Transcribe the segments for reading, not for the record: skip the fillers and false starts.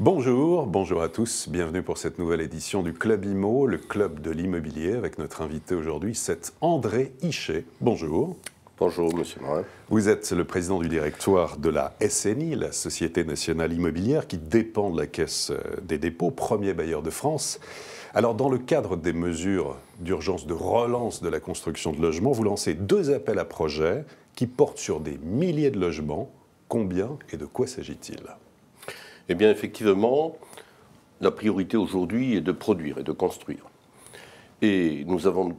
Bonjour, bonjour à tous, bienvenue pour cette nouvelle édition du Club IMO, le club de l'immobilier, avec notre invité aujourd'hui, c'est André Hichet. Bonjour. Bonjour, monsieur Marin. Vous êtes le président du directoire de la SNI, la Société Nationale Immobilière, qui dépend de la Caisse des dépôts, premier bailleur de France. Alors, dans le cadre des mesures d'urgence de relance de la construction de logements, vous lancez 2 appels à projets qui portent sur des milliers de logements. Combien et de quoi s'agit-il ? Eh bien, effectivement, la priorité aujourd'hui est de produire et de construire. Et nous avons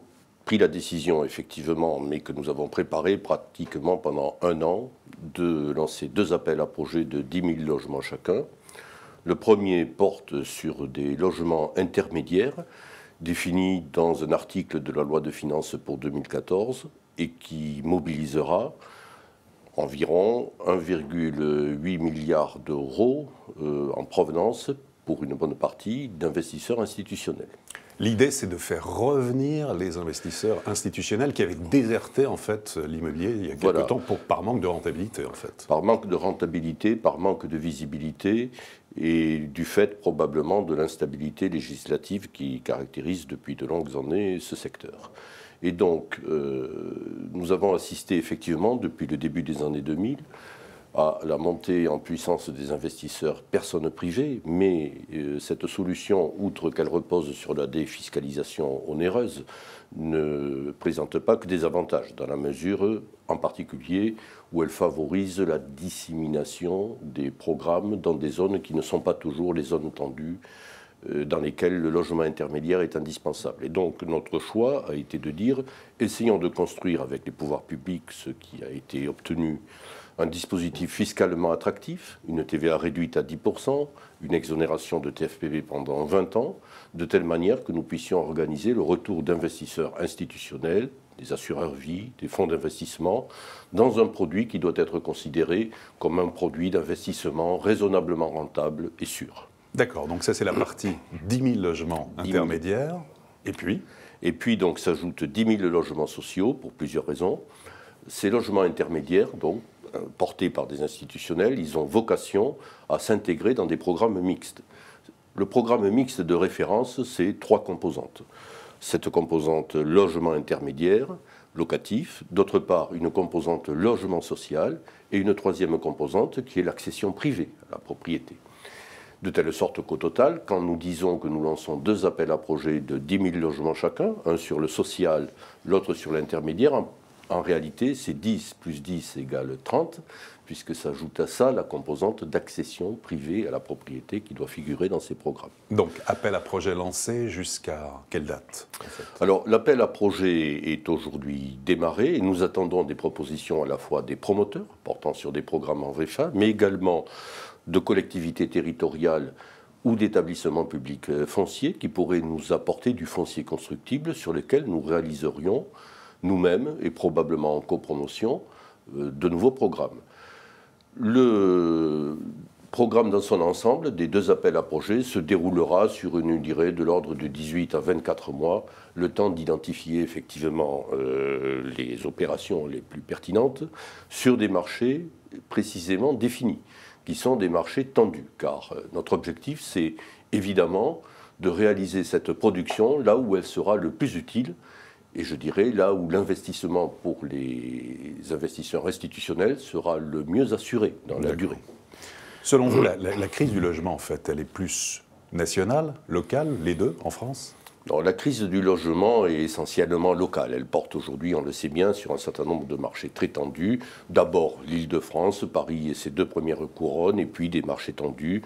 pris la décision, effectivement, mais que nous avons préparé pratiquement pendant 1 an, de lancer 2 appels à projets de 10 000 logements chacun. Le premier porte sur des logements intermédiaires, définis dans un article de la loi de finances pour 2014, et qui mobilisera environ 1,8 milliard d'euros en provenance, pour une bonne partie, d'investisseurs institutionnels. L'idée, c'est de faire revenir les investisseurs institutionnels qui avaient déserté en fait l'immobilier il y a quelque temps par manque de rentabilité en fait. Par manque de rentabilité, par manque de visibilité et du fait probablement de l'instabilité législative qui caractérise depuis de longues années ce secteur. Et donc, nous avons assisté effectivement depuis le début des années 2000 à la montée en puissance des investisseurs personnes privées, mais cette solution, outre qu'elle repose sur la défiscalisation onéreuse, ne présente pas que des avantages, dans la mesure en particulier où elle favorise la dissémination des programmes dans des zones qui ne sont pas toujours les zones tendues, dans lesquels le logement intermédiaire est indispensable. Et donc notre choix a été de dire, essayons de construire avec les pouvoirs publics ce qui a été obtenu, un dispositif fiscalement attractif, une TVA réduite à 10%, une exonération de TFPB pendant 20 ans, de telle manière que nous puissions organiser le retour d'investisseurs institutionnels, des assureurs vie, des fonds d'investissement, dans un produit qui doit être considéré comme un produit d'investissement raisonnablement rentable et sûr. D'accord, donc ça c'est la partie 10 000 logements intermédiaires, et puis donc s'ajoutent 10 000 logements sociaux pour plusieurs raisons. Ces logements intermédiaires, donc portés par des institutionnels, ils ont vocation à s'intégrer dans des programmes mixtes. Le programme mixte de référence, c'est 3 composantes. Cette composante logement intermédiaire, locatif, d'autre part une composante logement social et une 3e composante qui est l'accession privée à la propriété. De telle sorte qu'au total, quand nous disons que nous lançons 2 appels à projets de 10 000 logements chacun, un sur le social, l'autre sur l'intermédiaire, en réalité, c'est 10 plus 10 égale 30, puisque s'ajoute à ça la composante d'accession privée à la propriété qui doit figurer dans ces programmes. Donc, appel à projet lancé jusqu'à quelle date en fait ? Alors, l'appel à projet est aujourd'hui démarré et nous attendons des propositions à la fois des promoteurs portant sur des programmes en VFA, mais également de collectivités territoriales ou d'établissements publics fonciers qui pourraient nous apporter du foncier constructible sur lequel nous réaliserions nous-mêmes et probablement en copromotion de nouveaux programmes. Le programme dans son ensemble des 2 appels à projets se déroulera sur une durée de l'ordre de 18 à 24 mois, le temps d'identifier effectivement les opérations les plus pertinentes sur des marchés précisément définis, qui sont des marchés tendus, car notre objectif, c'est évidemment de réaliser cette production là où elle sera le plus utile, et je dirais là où l'investissement pour les investisseurs institutionnels sera le mieux assuré dans la durée. Selon vous, la crise du logement, en fait, elle est plus nationale, locale, les deux, en France ? Non, la crise du logement est essentiellement locale. Elle porte aujourd'hui, on le sait bien, sur un certain nombre de marchés très tendus. D'abord l'Île-de-France, Paris et ses 2 premières couronnes, et puis des marchés tendus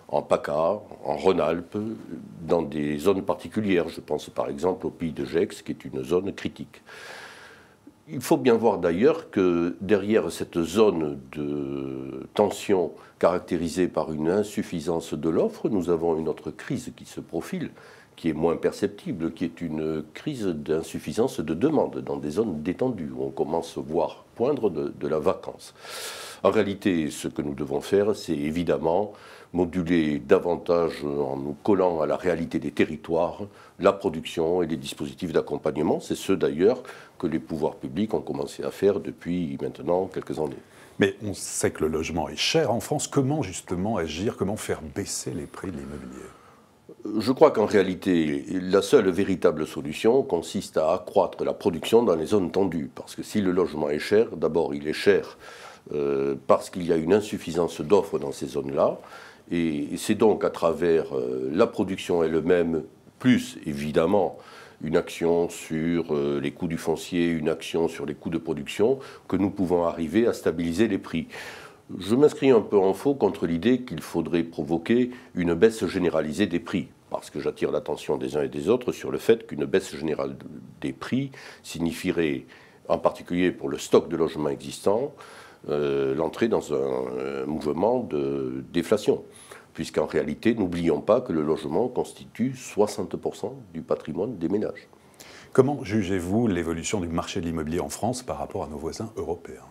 en PACA, en Rhône-Alpes, dans des zones particulières. Je pense par exemple au Pays de Gex, qui est une zone critique. Il faut bien voir d'ailleurs que derrière cette zone de tension caractérisée par une insuffisance de l'offre, nous avons une autre crise qui se profile, qui est moins perceptible, qui est une crise d'insuffisance de demande dans des zones détendues, où on commence à voir poindre de la vacance. En réalité, ce que nous devons faire, c'est évidemment moduler davantage, en nous collant à la réalité des territoires, la production et les dispositifs d'accompagnement. C'est ce d'ailleurs que les pouvoirs publics ont commencé à faire depuis maintenant quelques années. Mais on sait que le logement est cher en France. Comment justement agir, comment faire baisser les prix de l'immobilier ? Je crois qu'en réalité, la seule véritable solution consiste à accroître la production dans les zones tendues. Parce que si le logement est cher, d'abord il est cher parce qu'il y a une insuffisance d'offres dans ces zones-là. Et c'est donc à travers la production elle-même, plus évidemment une action sur les coûts du foncier, une action sur les coûts de production, que nous pouvons arriver à stabiliser les prix. Je m'inscris un peu en faux contre l'idée qu'il faudrait provoquer une baisse généralisée des prix, parce que j'attire l'attention des uns et des autres sur le fait qu'une baisse générale des prix signifierait, en particulier pour le stock de logements existants, l'entrée dans un mouvement de déflation. Puisqu'en réalité, n'oublions pas que le logement constitue 60% du patrimoine des ménages. Comment jugez-vous l'évolution du marché de l'immobilier en France par rapport à nos voisins européens ?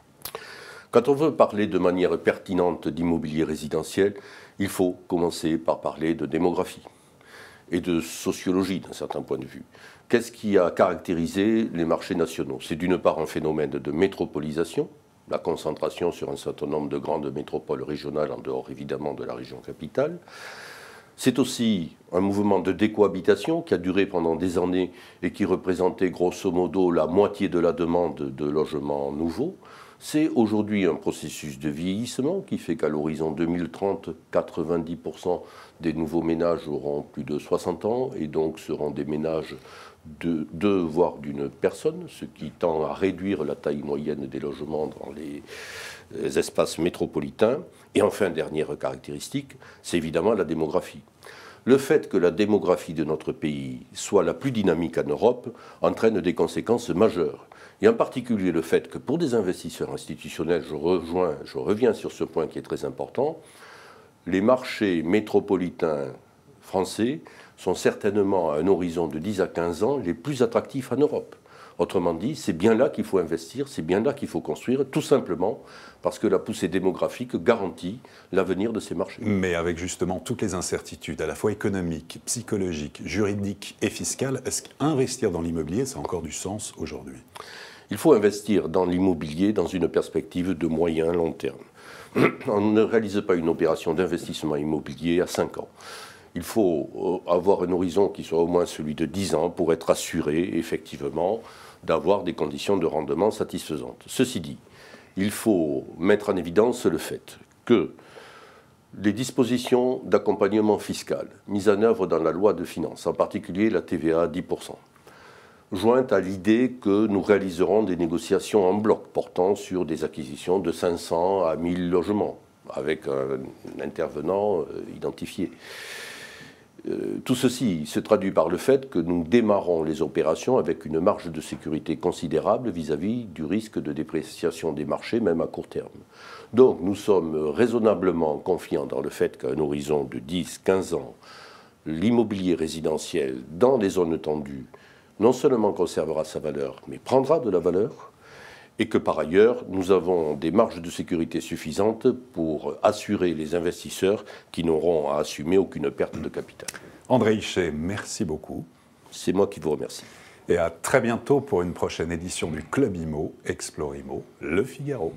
Quand on veut parler de manière pertinente d'immobilier résidentiel, il faut commencer par parler de démographie et de sociologie d'un certain point de vue. Qu'est-ce qui a caractérisé les marchés nationaux? C'est d'une part un phénomène de métropolisation, la concentration sur un certain nombre de grandes métropoles régionales, en dehors évidemment de la région capitale. C'est aussi un mouvement de décohabitation qui a duré pendant des années et qui représentait grosso modo la moitié de la demande de logements nouveaux. C'est aujourd'hui un processus de vieillissement qui fait qu'à l'horizon 2030, 90% des nouveaux ménages auront plus de 60 ans et donc seront des ménages de deux, voire d'une personne, ce qui tend à réduire la taille moyenne des logements dans les espaces métropolitains. Et enfin, dernière caractéristique, c'est évidemment la démographie. Le fait que la démographie de notre pays soit la plus dynamique en Europe entraîne des conséquences majeures. Et en particulier le fait que pour des investisseurs institutionnels, je reviens sur ce point qui est très important, les marchés métropolitains français sont certainement à un horizon de 10 à 15 ans les plus attractifs en Europe. Autrement dit, c'est bien là qu'il faut investir, c'est bien là qu'il faut construire, tout simplement parce que la poussée démographique garantit l'avenir de ces marchés. Mais avec justement toutes les incertitudes, à la fois économiques, psychologiques, juridiques et fiscales, est-ce qu'investir dans l'immobilier, ça a encore du sens aujourd'hui ? Il faut investir dans l'immobilier dans une perspective de moyen long terme. On ne réalise pas une opération d'investissement immobilier à 5 ans. Il faut avoir un horizon qui soit au moins celui de 10 ans pour être assuré, effectivement, d'avoir des conditions de rendement satisfaisantes. Ceci dit, il faut mettre en évidence le fait que les dispositions d'accompagnement fiscal mises en œuvre dans la loi de finances, en particulier la TVA à 10%, jointe à l'idée que nous réaliserons des négociations en bloc portant sur des acquisitions de 500 à 1000 logements, avec un intervenant identifié. Tout ceci se traduit par le fait que nous démarrons les opérations avec une marge de sécurité considérable vis-à-vis du risque de dépréciation des marchés, même à court terme. Donc nous sommes raisonnablement confiants dans le fait qu'à un horizon de 10-15 ans, l'immobilier résidentiel dans les zones tendues non seulement conservera sa valeur, mais prendra de la valeur, et que par ailleurs, nous avons des marges de sécurité suffisantes pour assurer les investisseurs qui n'auront à assumer aucune perte de capital. André Hichet, merci beaucoup. C'est moi qui vous remercie. Et à très bientôt pour une prochaine édition du Club Imo, Explore Imo, Le Figaro.